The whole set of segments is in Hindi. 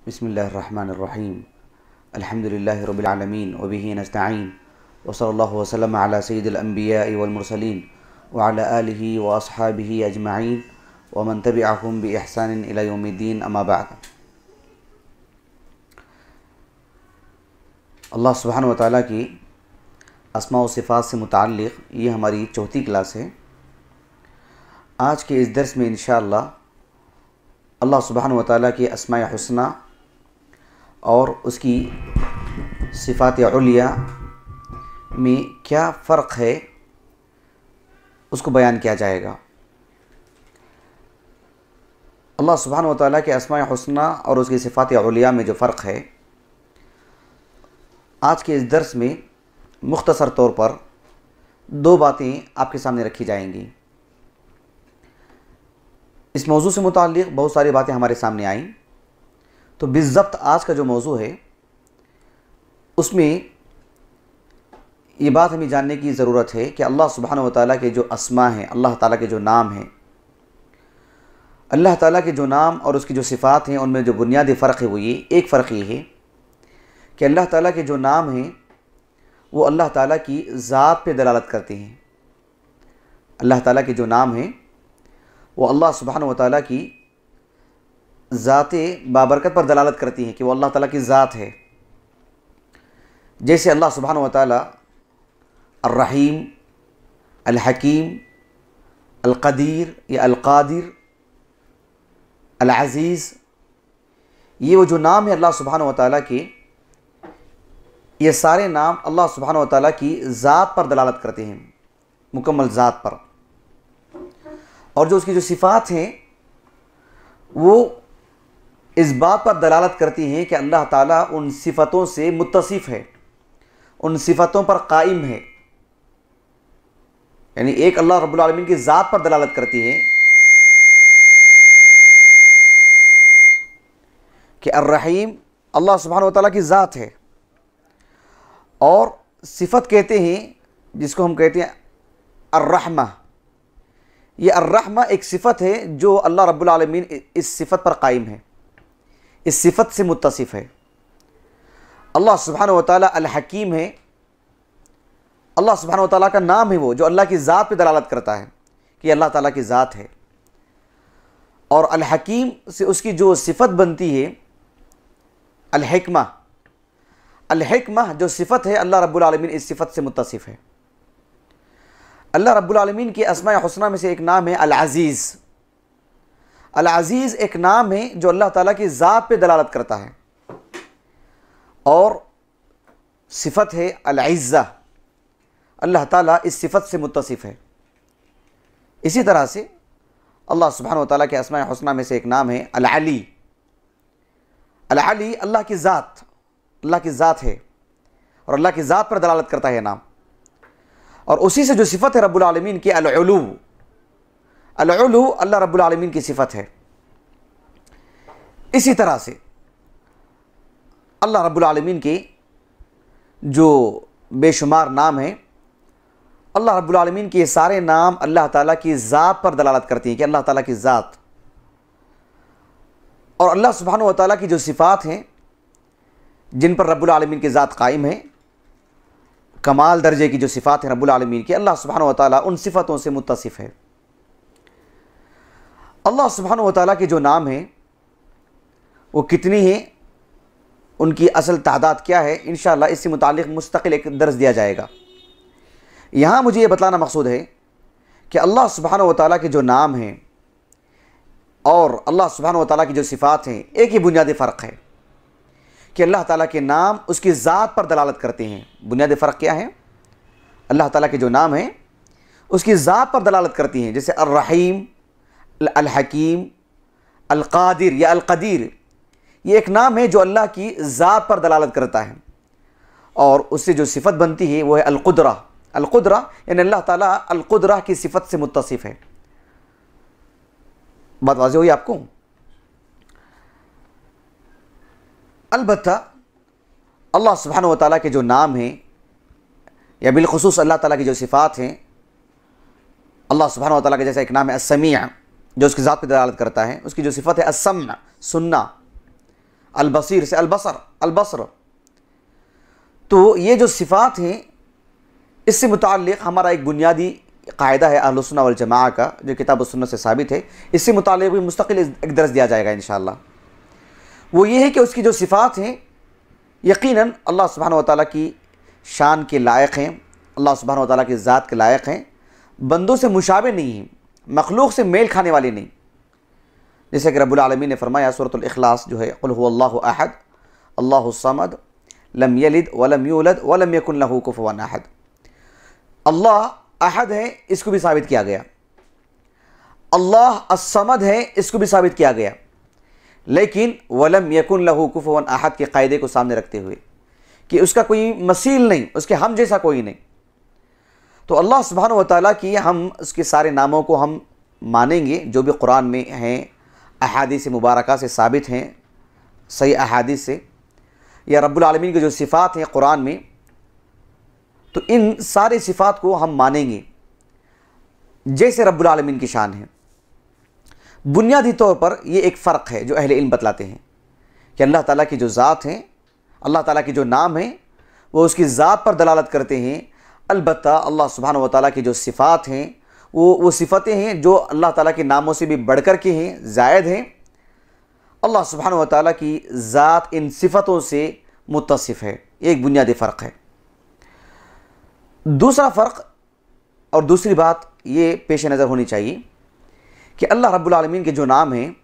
बिस्मिल्लाहिर्रहमानिर्रहीम अल्हम्दुलिल्लाहि रब्बिल आलमीन व बिही नस्तईन व सल्लल्लाहु वसल्लम अला सय्यिदिल अंबिया'i वल मुरसलीन व अला आलिहि व अस्हाबिहि अजमईन व मन तबिअहुम बि इहसानिन इला यौमिद्दीन अम्मा बअद। अल्लाह सुब्हानहु व तआला की अस्मा व सिफ़ात से मुताल्लिक़ ये हमारी चौथी क्लास है। आज के इस दर्स में इंशाअल्लाह अल्लाह सुब्हानहु व तआला की अस्माए हुस्ना और उसकी सिफ़ात उलिया में क्या फ़र्क है उसको बयान किया जाएगा। अल्लाह सुब्हानहु व तआला के अस्माए हुस्ना और उसकी सिफ़ात उलिया में जो फ़र्क है, आज के इस दर्स में मुख्तसर तौर पर दो बातें आपके सामने रखी जाएंगी। इस मौजू से मुताल्लिक़ बहुत सारी बातें हमारे सामने आईं, तो बिज़्ज़ब्त आज का जो मौजू है उसमें ये बात हमें जानने की ज़रूरत है कि अल्लाह सुब्हानहु व तआला के जो अस्मा हैं, अल्लाह ताला के जो नाम हैं, अल्लाह ताला के जो नाम और उसकी जो सिफ़ात हैं, उनमें जो बुनियादी फ़र्क है वो ये एक फ़र्क ये है कि अल्लाह ताला के जो नाम हैं वो अल्लाह ताला की ज़ात पे दलालत करते हैं। अल्लाह ताला के जो नाम हैं वो अल्लाह सुब्हानहु व तआला की ज़ाते बाबरकत पर दलालत करती हैं कि वो अल्लाह ताला की ज़ात है। जैसे अल्लाह सुब्हानहु व तआला अर्रहीम, अल हकीम, अल क़दीर या अल क़ादिर, अल अज़ीज़, ये वो जो नाम है अल्लाह सुब्हानहु व तआला के, ये सारे नाम अल्लाह सुब्हानहु व तआला की ज़ात पर दलालत करते हैं, मुकम्मल ज़ात पर। और जो उसकी जो सिफ़ात हैं वो इस बात पर दलालत करती हैं कि अल्लाह ताला उन सिफ़तों से मुत्तसिफ़ है, उन सिफ़तों पर कायम है। यानी एक अल्लाह रब्बुल आलमीन की ज़ात पर दलालत करती है कि अर्रहीम अल्लाह सुब्हानहु व तआला की ज़ात है, और सिफ़त कहते हैं जिसको हम कहते हैं अर्रहमा। ये अर्रहमा एक सिफ़त है जो अल्लाह रब्बुल आलमीन इस सिफ़त पर कायम है, इस सिफ़त से मुत्तसिफ़ है। अल्लाह सुब्हानहु व तआला अल हकीम है, अल्लाह सुब्हानहु व तआला का नाम है वो जो अल्लाह की ज़ात पे दलालत करता है कि अल्लाह ताला की ज़ात है। और अल हकीम से उसकी जो सिफ़त बनती है अल हिकमा, अल हिकमा जो सिफ़त है अल्लाह रब्बुल आलमीन इस सिफ़त से मुत्तसिफ़ है। अल्लाह रब्बुल आलमीन के अस्माए हुस्ना में से एक नाम है अल अज़ीज़। अल अज़ीज़ एक नाम है जो अल्लाह ताला की ज़ात पे दलालत करता है, और सिफ़त है अल इज़्ज़ा, अल्लाह ताला इस सिफ़त से मुत्तसिफ़ है। इसी तरह से अल्लाह सुब्हानहु व तआला के अस्माए हुस्ना में से एक नाम है अल अली। अल अली अल्लाह की ज़ात, अल्लाह की ज़ात है और अल्लाह की ज़ात पर दलालत करता है नाम। और उसी से जो सिफ़त है रब्बुल आलमीन की अल उलू, अल उलू अल्लाह रब्बुल आलमीन की सिफ़त है। इसी तरह से अल्लाह रब्बुल आलमीन के जो बेशुमार नाम हैं, अल्लाह रब्बुल आलमीन के सारे नाम अल्लाह ताला की ज़ात पर दलालत करती हैं कि अल्लाह ताला की ज़ात। और अल्लाह सुब्हानहु व तआला की जो सिफ़ात हैं जिन पर रब्बुल आलमीन की ज़ात कायम है, कमाल दर्जे की जो सिफ़ात हैं रब्बुल आलमीन की, अल्लाह सुब्हानहु व तआला उन सिफ़तों से मुत्तसिफ़ है। अल्लाह सुब्हानहु व तआला के जो नाम हैं वो कितनी हैं, उनकी असल तादाद क्या है, इंशाअल्लाह इससे मुताल्लिक़ मुस्तक़िल एक दर्स दिया जाएगा। यहाँ मुझे ये बतलाना मकसूद है कि अल्लाह सुब्हानहु व तआला के जो नाम हैं और अल्लाह सुब्हानहु व तआला की जो सिफ़ात हैं, एक ही बुनियादी फ़र्क है कि अल्लाह ताला के नाम उसकी ज़ात पर दलालत करते हैं। बुनियादी फ़र्क क्या है? अल्लाह ताला के जो नाम हैं उसकी ज़ात पर दलालत करती हैं। जैसे अर्रहीम, अल हकीम, अल क़ादिर या अल क़दीर, ये एक नाम है जो अल्लाह की ज़ात पर दलालत करता है, और उससे जो सिफ़त बनती है वो है अल क़ुदरा। अल क़ुदरा यानी अल्लाह ताला अल क़ुदरा की सिफ़त से मुत्तसिफ़ है। बात वाज़ेह हुई आपको? अलबत्ता अल्लाह सुब्हानहु व तआला के जो नाम हैं या बिलख़ुसूस अल्लाह ताला की जो सिफ़ात हैं, अल्लाह सुब्हानहु व तआला का जैसा एक नाम है अस्समी' जो उसकी ज़ात पर दलालत करता है, उसकी जो सिफ़त है अस्सम' सुनना, अल-बसीर से अल-बसर, अल-बसर। तो ये जो सिफ़ात हैं, इससे मुताल्लिक़ हमारा एक बुनियादी कायदा है अहलुस सुन्नह वल जमाअह का, जो किताब सुन्नह से साबित है। इससे मुताल्लिक़ भी मुस्तक़िल एक दर्स दिया जाएगा इंशाअल्लाह। वो ये है कि उसकी जो सिफ़ात हैं यकीनन अल्लाह सुब्हानहु व तआला की शान के लायक हैं, अल्लाह सुब्हानहु व तआला की ज़ात के लायक हैं, बंदों से मुशाबे नहीं हैं, मखलूक से मेल खाने वाले नहीं। जैसे कि रब्बुल आलमीन ने फरमाया सूरतुल इखलास जो है, कुल हुवल्लाहु अहद अल्लाहुस समद लम यलिद वलम यूलद वलम यकुन लहू कुफुवन अहद। अल्लाह अहद है, इसको भी साबित किया गया। अल्लाह अस्समद है, इसको भी साबित किया गया। लेकिन वलम यकुन लहू कुफुवन अहद के कायदे को सामने रखते हुए कि उसका कोई मसील नहीं, उसके हम जैसा कोई नहीं। तो अल्लाह सुब्हानहु व तआला की हम उसके सारे नामों को हम मानेंगे जो भी कुरान में हैं, अहादीस मुबारका से साबित हैं, सही अहादीस से, या रब्बुल आलमीन की जो सिफ़ात हैं कुरान में, तो इन सारे सिफ़ात को हम मानेंगे जैसे रब्बुल आलमीन की शान है। बुनियादी तौर पर ये एक फ़र्क है जो अहले इल्म बतलाते हैं कि अल्लाह ताला की जो ज़ात हैं, अल्लाह ताला के जो नाम हैं, वो उसकी ज़ात पर दलालत करते हैं। अलबत्ता अल्लाह सुब्हानहु व तआला की जो सिफ़ात हैं वो सिफ़तें हैं जो अल्लाह ताला के नामों से भी बढ़कर के हैं, ज़ायद हैं। अल्लाह सुब्हानहु व तआला की ज़ात इन सिफ़तों से मुत्तसिफ़ है। एक बुनियादी फ़र्क है। दूसरा फ़र्क और दूसरी बात ये पेश नज़र होनी चाहिए कि अल्लाह रब्बुल आलमीन के जो नाम हैं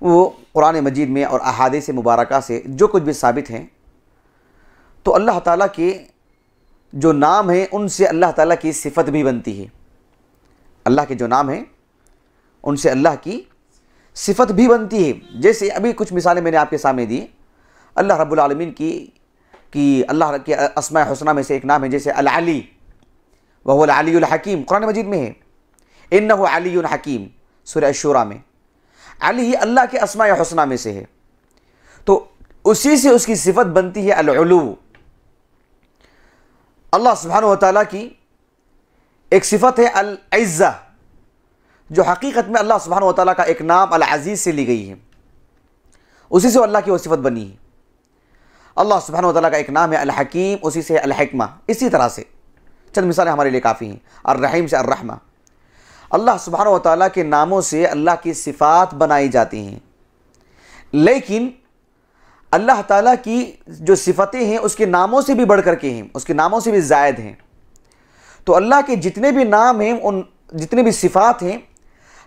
वो कुरान मजीद में और अहादीस मुबारका से जो कुछ भी साबित हैं, तो अल्लाह ताला के जो नाम हैं उनसे अल्लाह ताला की सिफ़त भी बनती है। अल्लाह के जो नाम हैं उनसे अल्लाह की सिफ़त भी बनती है। जैसे अभी कुछ मिसालें मैंने आपके सामने दी। अल्लाह रब्बुल आलमीन की अल्लाह के अस्माए हुस्ना में से एक नाम है, जैसे अल-अली व हुवल अलीयुल हकीम, कुरान मजीद में है, इन्नहु अलीयुन हकीम, सूरह अश-शूरा में। अली अल्लाह के अस्माए हुस्ना में से है, तो उसी से उसकी सिफ़त बनती है अल-उलू। अल्लाह सुब्हानहु व तआला की एक सिफ़त है अल-इज़्ज़ा, जो हकीकत में अल्लाह सुब्हानहु व तआला का एक नाम अल-अज़ीज़ से ली गई है, उसी से अल्लाह की वो सिफ़त बनी है। अल्लाह सुब्हानहु व तआला का एक नाम है अल-हकीम, उसी से अल-हिकमा। इसी तरह से चंद मिसालें हमारे लिए काफ़ी हैं। अर्रहीम से अर्रहमा। अल्लाह सुब्हानहु व तआला के नामों से अल्लाह की सिफ़ात बनाई जाती हैं, लेकिन अल्लाह ताला की जो सिफ़तें हैं उसके नामों से भी बढ़ कर के हैं, उसके नामों से भी ज़ायद हैं। तो अल्लाह के जितने भी नाम हैं, उन जितने भी सिफ़ात हैं,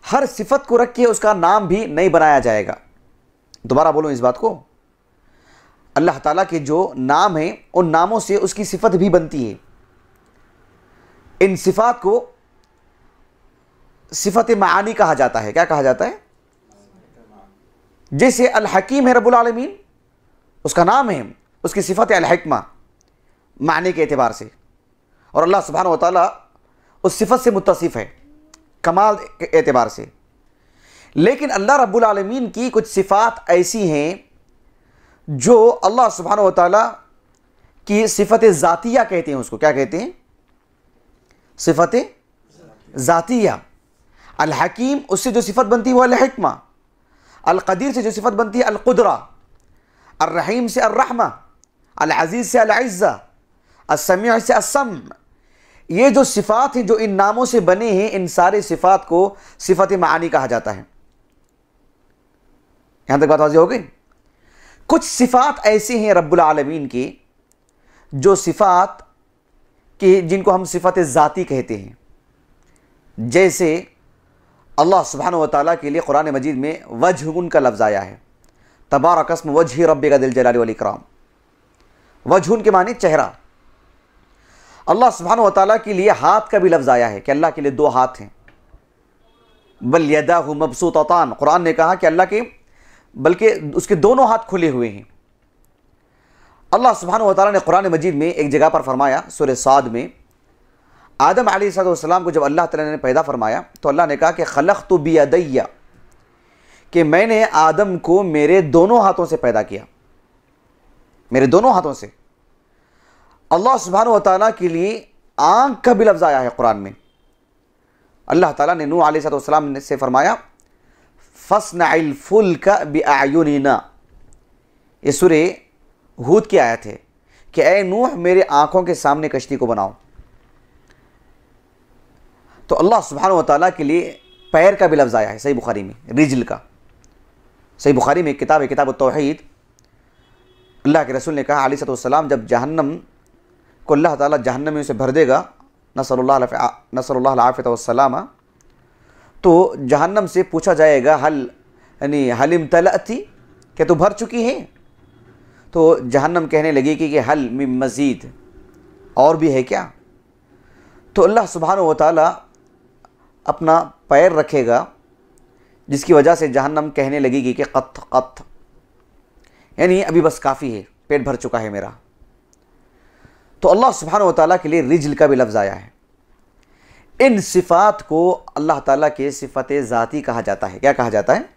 हर सिफ़त को रख के उसका नाम भी नहीं बनाया जाएगा। दोबारा बोलूँ इस बात को, अल्लाह ताला के जो नाम हैं उन नामों से उसकी सिफ़त भी बनती है। इन सिफ़ात को सिफ़त मानी कहा जाता है। क्या कहा जाता है? जैसे अल हकीम है रब्बुल आलमीन, उसका नाम है, उसकी सिफ़त अल-हिकमा मानी के एतबार से, और अल्लाह सुब्हानहु व तआला उस सिफ़त से मुत्तसिफ़ है कमाल के एतबार से। लेकिन अल्लाह रब्बुल आलमीन की कुछ सिफ़ात ऐसी हैं जो अल्लाह सुब्हानहु व तआला की सिफ़त ज़ातिया कहते हैं। उसको क्या कहते हैं? सिफ़त ज़ातिया। अल हकीम, उससे जो सिफ़त बनती है वो अल-हिकमा। अल क़दीर से जो सिफ़त बनती है अल-क़ुदरा। अर्रहीम से अर्रहमा। अल-अज़ीज़ से अल-इज़्ज़ा। अस-समीअ से अस-सम। ये जो सिफ़ात हैं जो इन नामों से बने हैं, इन सारे सिफ़ात को सिफ़त मानी कहा जाता है। यहां तक बात वाज़ेह हो गई। कुछ सिफ़ात ऐसे हैं रब्बुल आलमीन की जो सिफ़ात कि जिनको हम सिफ़त ज़ाती कहते हैं। जैसे अल्लाह सुब्हानहु व तआला के लिए कुरान मजीद में वजहुन का लफ्ज़ आया है, तबारक अस्मु वजहि रब्बिका दिल जलाली वल इकराम। वजहुन के माने चेहरा। अल्लाह सुब्हानहु व तआला के लिए हाथ का भी लफ्ज़ आया है कि अल्लाह के लिए दो हाथ हैं। बल यदाहु मबसूततान, कुरान ने कहा कि अल्लाह के बल्कि उसके दोनों हाथ खुले हुए हैं। अल्लाह सुब्हानहु व तआला ने कुरान मजीद में एक जगह पर फरमाया, सूरह साद में, आदम अलैहिस्सलाम को जब अल्लाह ताला ने पैदा फरमाया तो अल्लाह ने कहा कि खलक़तु बियदैया, कि मैंने आदम को मेरे दोनों हाथों से पैदा किया, मेरे दोनों हाथों से। अल्लाह सुब्हानहु व तआला के लिए आँख का भी लफ्ज़ आया है कुरान में। अल्लाह ताला ने नूह अलैहिस्सलाम से फरमाया फस्नइल फुल्क बिअयुनिना, ये सूरे हूद की आयत है कि ऐ नूह मेरे आंखों के सामने कश्ती को बनाओ। तो अल्लाह सुब्हानहु व तआला के लिए पैर का भी लफ्ज़ आया है सही बुखारी में, रिजल का। सही बुखारी में एक किताब है, किताब तौहीद, अल्लाह के रसूल ने कहा अलैहिस्सलाम, जब जहन्नम को अल्लाह ताला जहन्नम में उसे भर देगा, नसल्लुल्लाह आफ़ियत वस्सलामा, तो जहन्नम से पूछा जाएगा हल यानी हलिम तलअती, क्या तो भर चुकी है? तो जहन्नम कहने लगी कि हल मिन मज़ीद, और भी है क्या? तो अल्लाह सुब्हानहु व तआला अपना पैर रखेगा जिसकी वजह से जहन्नम कहने लगेगी कि क़त क़त, यानी अभी बस काफ़ी है, पेट भर चुका है मेरा। तो अल्लाह सुब्हानहु व तआला के लिए रिजल का भी लफ्ज़ आया है। इन सिफ़ात को अल्लाह ताला के सिफ़त ज़ाती कहा जाता है। क्या कहा जाता है?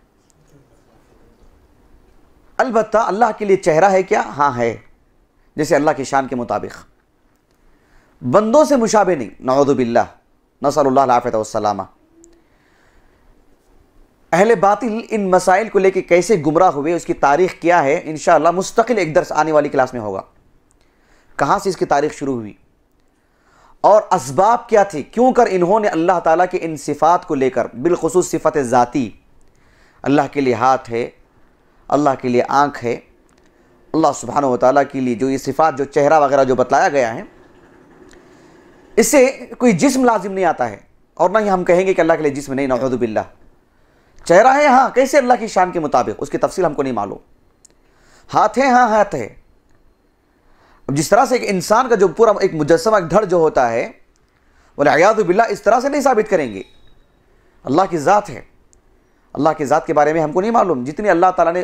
अलबत्ता अल्लाह के लिए चेहरा है क्या? हाँ है, जैसे अल्लाह की शान के मुताबिक, बंदों से मुशाबे नहीं, नऊज़ु बिल्लाह, नसअलुल्लाह आफ़ियत वस्सलामा। अहले बातिल इन मसाइल को लेकर कैसे गुमराह हुए, उसकी तारीख़ क्या है, इंशाअल्लाह मुस्तकिल एक दर्स आने वाली क्लास में होगा। कहाँ से इसकी तारीख़ शुरू हुई और असबाब क्या थे, क्यों कर इन्होंने अल्लाह ताला के इन सिफ़ात को लेकर, बिलखुसूस सिफ़त ज़ाती, अल्लाह के लिए हाथ है, अल्लाह के लिए आँख है, अल्लाह सुब्हानहु व तआला के लिए जो ये सिफ़ात, जो चेहरा वगैरह जो बतलाया गया है, इससे कोई जिस्म लाजिम नहीं आता है। और ना ही हम कहेंगे कि अल्लाह के लिए जिस्म नहीं, नऊज़ु बिल्लाह। चेहरा है हाँ, कैसे? अल्लाह की शान के मुताबिक, उसकी तफसील हमको नहीं मालूम। हाथ है हाँ, हाथ है। अब जिस तरह से एक इंसान का जो पूरा एक मुजस्समा, एक धड़ जो होता है, वलियाज़ु बिल्लाह, इस तरह से नहीं साबित करेंगे। अल्लाह की ज़ात है, अल्लाह की ज़ात के बारे में हमको नहीं मालूम। जितनी अल्लाह ताला ने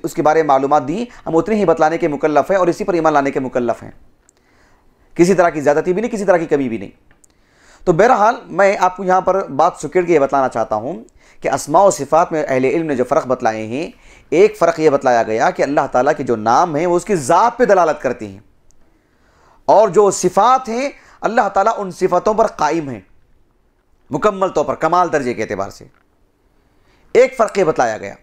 उसके बारे में मालूमात दी, हम उतनी ही बतलाने के मुकल्लफ़ हैं और इसी पर ईमान लाने के मुकल्लफ़ हैं। किसी तरह की ज़्यादती भी नहीं, किसी तरह की कमी भी नहीं। तो बहरहाल मैं आपको यहाँ पर बात सुकेड़ के ये बतलाना चाहता हूँ कि अस्मा व सिफ़ात में अहले इल्म ने जो फ़र्क बतलाए हैं, एक फ़र्क ये बतलाया गया कि अल्लाह ताला के जो नाम हैं वो उसकी ज़ात पे दलालत करती हैं, और जो सिफ़ात हैं अल्लाह ताला उन सिफ़तों पर कायम है मुकम्मल तौर पर, कमाल दर्जे के एतबार से। एक फ़र्क ये बतलाया गया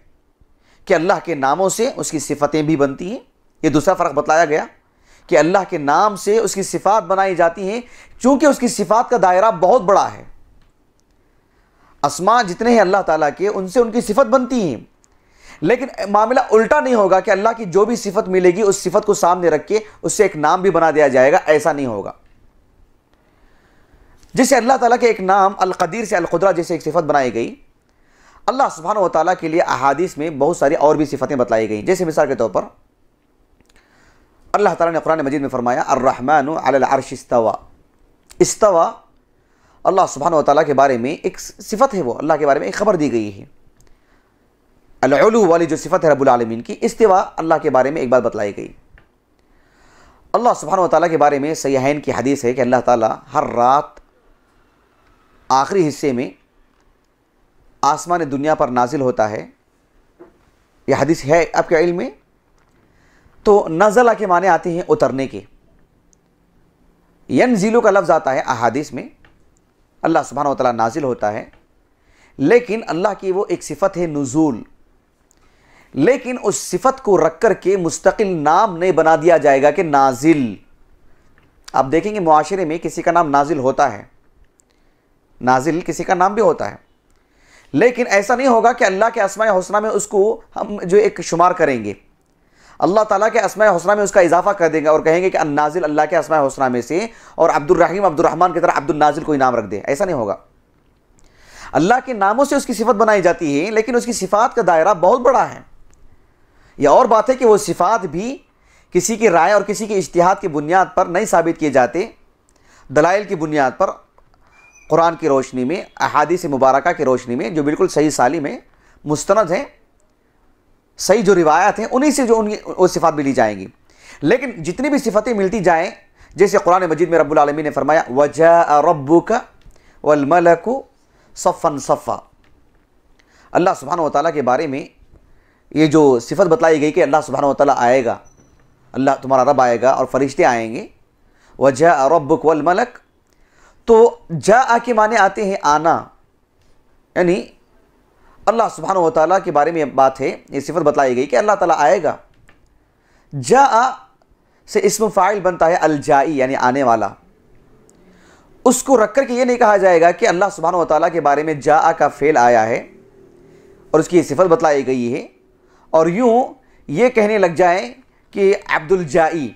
कि अल्लाह के नामों से उसकी सिफ़तें भी बनती हैं। ये दूसरा फ़र्क बतलाया गया कि अल्लाह के नाम से उसकी सिफ़ात बनाई जाती हैं, चूँकि उसकी सिफ़ात का दायरा बहुत बड़ा है। अस्मा जितने हैं अल्लाह ताला के, उनसे उनकी सिफ़त बनती हैं, लेकिन मामला उल्टा नहीं होगा कि अल्लाह की जो भी सिफ़त मिलेगी उस सिफ़त को सामने रख के उससे एक नाम भी बना दिया जाएगा, ऐसा नहीं होगा। जैसे अल्लाह ताला के एक नाम अल क़दीर से अल क़ुदरा जैसे एक सिफ़त बनाई गई, अल्लाह सुब्हानहु व तआला के लिए अहादीस में बहुत सारी और भी सिफ़तें बतलाई गई। जैसे मिसाल के तौर पर अल्लाह ताला ने कुरान मजीद में फरमाया अर्रहमानु अलल अर्श इस्तवा। इस्तवा अल्लाह सुब्हानहु व तआला के बारे में एक सिफ़त है, वो अल्लाह के बारे में एक ख़बर दी गई है। अल-उलू वाली जो सिफ़त है रब्बुल आलमीन की, इस्तिवा अल्लाह के बारे में एक बात बतलाई गई। अल्लाह सुब्हानहु व तआला के बारे में सहीहैन की हदीस है कि अल्लाह ताला हर रात आखिरी हिस्से में आसमान दुनिया पर नाजिल होता है। यह हदीस है आपके इल्म में। तो नज़ला के माने आते हैं उतरने के। यनज़िलु का लफ्ज़ आता है अहादीस में, अल्लाह सुब्हानहु व तआला नाजिल होता है, लेकिन अल्लाह की वो एक सिफ़त है नुज़ूल, लेकिन उस सिफ़त को रख कर के मुस्तकिल नाम नहीं बना दिया जाएगा कि नाजिल। आप देखेंगे मुआशरे में किसी का नाम नाजिल होता है, नाजिल किसी का नाम भी होता है, लेकिन ऐसा नहीं होगा कि अल्लाह के अस्माए हुस्ना में उसको हम जो एक शुमार करेंगे, अल्लाह ताला के अस्माए हुस्ना में उसका इजाफा कर देंगे और कहेंगे कि अन्नाजिल अल्लाह के अस्माए हुस्ना में से, और अब्दुर्रहीम अब्दुर्रहमान की तरह अब्दुल नाजिल कोई नाम रख दे, ऐसा नहीं होगा। अल्लाह के नामों से उसकी सिफ़त बनाई जाती है, लेकिन उसकी सिफ़ात का दायरा बहुत बड़ा है। यह और बात है कि वो सिफ़ात भी किसी की राय और किसी के इज्तिहाद की बुनियाद पर नहीं साबित किए जाते, दलाइल की बुनियाद पर, कुरान की रोशनी में, अहादीस मुबारका की रोशनी में, जो बिल्कुल सही सालिम है, मुस्तनद हैं, सही जो रिवायत हैं, उन्हीं से जो उनकी वो सिफ़ात भी ली जाएंगी। लेकिन जितनी भी सिफ़तें मिलती जाएँ, जैसे कुरान मजीद में रब्बुल आलमीन ने फरमाया वजाअ रब्बुका वल मलकु सफ़्फ़न सफ़्फ़ा, अल्लाह सुब्हानहु व तआला के बारे में ये जो सिफ़त बतलाई गई कि अल्लाह सुब्हानहु व तआला आएगा, अल्लाह तुम्हारा रब आएगा और फरिश्ते आएंगे, वजाअ रब्बुक वल मलक, तो जा के माने आते हैं आना, यानी अल्लाह सुब्हानहु व तआला के बारे में बात है, ये सिफ़त बतलाई गई कि अल्लाह ताला आएगा। जा से इस्म फ़ाइल बनता है अल-जाई यानी आने वाला। उसको रख कर के ये नहीं कहा जाएगा कि अल्लाह सुब्हानहू व तआला के बारे में जा का फ़ेल आया है और उसकी सिफत बतलाई गई है और यूँ ये कहने लग जाए कि अब्दुल जाई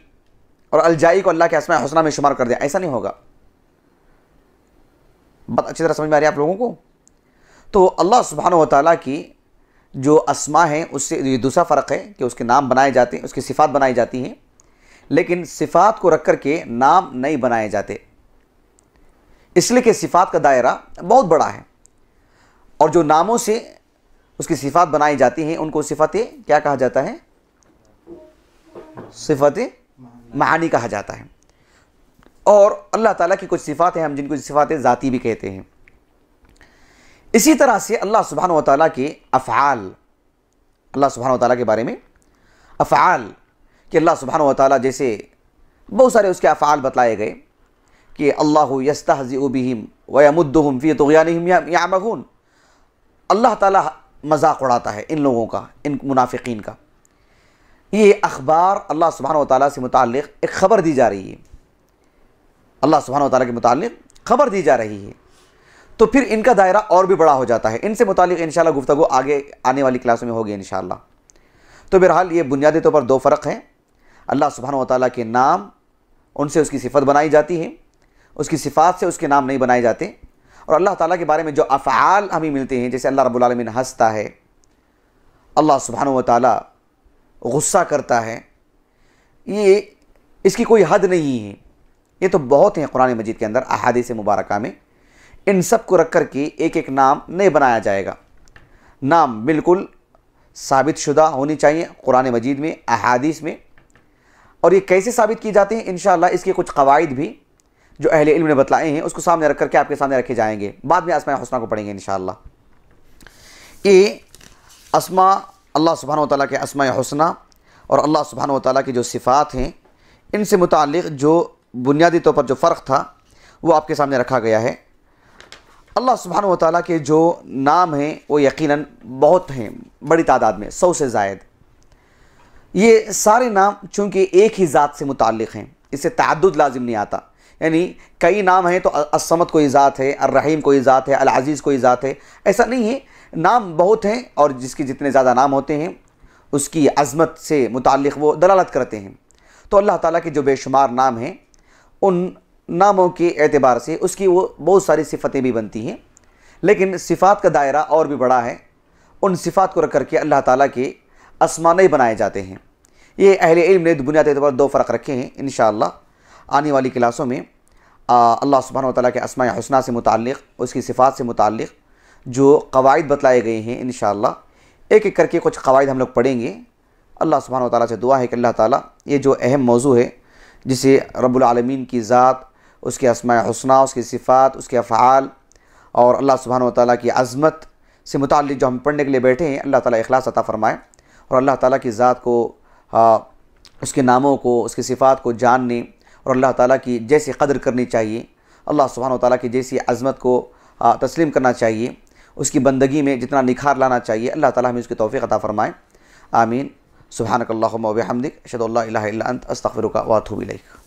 और अल जाई को अल्लाह के अस्मा हुस्ना में शुमार कर दिया, ऐसा नहीं होगा। बात अच्छी तरह समझ में आ रही है आप लोगों को? तो अल्लाह सुब्हानहू व तआला की जो अस्मा है उससे ये दूसरा फ़र्क है कि उसके नाम बनाए जाते हैं, उसकी सिफ़ात बनाई जाती हैं, लेकिन सिफ़ात को रख कर के नाम नहीं बनाए जाते, इसलिए कि सिफ़ात का दायरा बहुत बड़ा है और जो नामों से उसकी सिफ़ात बनाई जाती हैं उनको सिफ़ातें क्या कहा जाता है? सिफ़ातें मानी कहा जाता है। और अल्लाह ताला की कुछ सिफ़ात हैं हम जिनको सिफ़ातें ज़ाती भी कहते हैं। इसी तरह से अल्लाह सुब्हानहू व तआला के अफ़आल, अल्लाह सुब्हानहू व तआला के बारे में अफ़आल कि अल्लाह सुब्हानहू व तआला जैसे बहुत सारे उसके अफ़आल बतलाए गए कि अल्लाहु यस्तहज़िउ बिहिम व यमुद्दुहुम फ़ी तुग़यानिहिम यअमहून, अल्लाह ताला मजाक उड़ाता है इन लोगों का, इन मुनाफिकीन का। ये अखबार अल्लाह सुब्हानहू व तआला से मुताल्लिक़ एक ख़बर दी जा रही है, अल्लाह सुब्हानहू व तआला के मुताल्लिक़ ख़बर दी जा रही है, तो फिर इनका दायरा और भी बड़ा हो जाता है। इनसे मुताल्लिक़ इंशाअल्लाह गुफ्तगू आगे आने वाली क्लासों में होगी इंशाअल्लाह। तो बहरहाल ये बुनियादी तौर पर दो फ़र्क हैं। अल्लाह सुब्हानहू व तआला के नाम, उनसे उसकी सिफ़त बनाई जाती है, उसकी सिफ़ात से उसके नाम नहीं बनाए जाते। और अल्लाह ताला के बारे में जो अफ़आल हमें मिलते हैं, जैसे अल्लाह रब्बुल आलमीन हंसता है, अल्लाह सुब्हानहू व तआला गुस्सा करता है, ये इसकी कोई हद नहीं है। ये तो बहुत हैं कुरान मजीद के अंदर, अहादीस मुबारका में। इन सब को रख कर के एक एक नाम नहीं बनाया जाएगा। नाम बिल्कुल साबित शुदा होनी चाहिए कुरान मजीद में, अहादीस में। और ये कैसे साबित की जाते हैं इंशाअल्लाह इसके कुछ कवाइद भी जो अहले इल्म ने बतलाए हैं उसको सामने रख करके आपके सामने रखे जाएंगे। बाद में अस्मा हुस्ना को पढ़ेंगे इंशाअल्लाह। ये अस्मा अल्लाह सुब्हानहू व तआला के अस्मा हुस्ना और अल्लाह सुब्हानहू व तआला की जो सिफ़ात हैं इनसे मुताल्लिक़ जो बुनियादी तौर पर जो फ़र्क था वो आपके सामने रखा गया है। अल्लाह सुब्हानहू व तआला के जो नाम हैं वो यकीनन बहुत हैं, बड़ी तादाद में, 100 से ज़ायद। ये सारे नाम चूँकि एक ही ज़ात से मुताल्लिक़ हैं, इससे तअद्दुद लाजिम नहीं आता। यानी कई नाम हैं तो अस्समद कोई ज़ात है, अर्रहीम कोई ज़ात है, अल अज़ीज़ कोई ज़ात है, ऐसा नहीं है। नाम बहुत हैं और जिसकी जितने ज़्यादा नाम होते हैं उसकी अज़मत से मुताल्लिक़ वो दलालत करते हैं। तो अल्लाह ताला के जो बेशुमार नाम हैं उन नामों के एतबार से उसकी वो बहुत सारी सिफ़तें भी बनती हैं, लेकिन सिफ़ात का दायरा और भी बड़ा है। उन सिफ़ात को रख करके अल्लाह ताला के अस्मा नहीं बनाए जाते हैं। ये अहले इल्म ने बुनियादी तौर पर दो फ़र्क रखे हैं। इंशाअल्लाह आने वाली क्लासों में अल्लाह सुब्हानहू व तआला के अस्मा हुस्ना से मुताल्लिक़, उसकी सिफ़ात से मुताल्लिक़ जो क़वाइद बतलाए गए हैं इंशाअल्लाह एक एक करके कुछ क़वाइद हम लोग पढ़ेंगे। अल्लाह सुब्हानहू व तआला से दुआ है कि अल्लाह ताला ये जो अहम मौजू है जिसे रब्बुल आलमीन की ज़ात, उसके अस्मा हुस्ना, उसकी सिफ़ात, उसके अफ़आल और अल्लाह सुब्हानहू व तआला की अज़मत से मुताल्लिक़ जो हम पढ़ने के लिए बैठे हैं, अल्लाह ताला इख़लास अता फ़रमाए और अल्लाह ताला की ज़ात को, उसके नामों को, उसकी सिफ़ात को जानने और अल्लाह ताला की जैसी क़द्र करनी चाहिए, अल्लाह सुब्हानहू व तआला की जैसी अज़मत को तस्लीम करना चाहिए, उसकी बंदगी में जितना निखार लाना चाहिए, अल्लाह ताला हमें उसकी तौफ़ीक़ अता फ़रमाए। आमीन। सुब्हानकल्लाहुम्मा व बिहम्दिक, अशहदु अल्ला इलाहा इल्ला अंत, अस्तग़फिरुका व अतूबु इलैक।